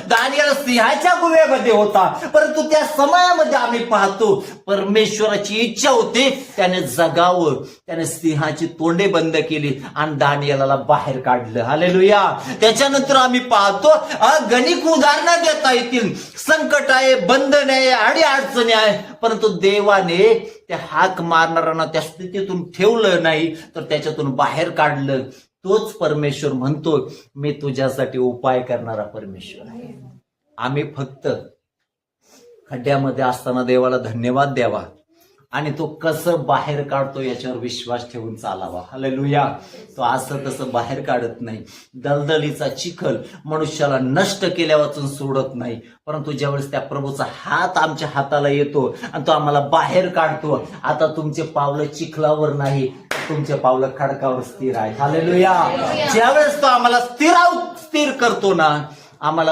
Daniel सिंहाच्या गुहेमध्ये होता, परंतु त्या समयामध्ये आम्ही पाहतो परमेश्वराची इच्छा होती त्याने जगावं, त्याने सिंहाची तोंडे बंद केली आणि दानिएलाला बाहेर काढलं. हालेलुया. त्याच्यानंतर आम्ही पाहतो गणिक उदाहरणं देता येतील. संकट आहे, बंधन आहे, अडीअडचणी आहे, परंतु देवाने त्या हाक मारणाऱ्यांना त्या स्थितीतून ठेवलं नाही, तर त्याच्यातून बाहेर काढलं. तोच परमेश्वर म्हणतो मी तुझ्यासाठी उपाय करणारा परमेश्वर आहे. आम्ही फक्त खड्ड्यामध्ये असताना देवाला धन्यवाद द्यावा आणि तो कसं बाहेर काढतो याच्यावर विश्वास ठेवून चालावा. हालेलुया. तो असं तसं बाहेर काढत नाही. दलदलीचा चिखल मनुष्याला नष्ट केल्या वाचून सोडत नाही, परंतु ज्यावेळेस त्या प्रभूचा हात आमच्या हाताला येतो आणि तो आम्हाला बाहेर काढतो, आता तुमचे पावलं चिखलावर नाही, तुमचे पावलं खडकावर स्थिर आहेत. हालेलुया. ज्यावेळेस तो आम्हाला स्थिर करतो ना, आम्हाला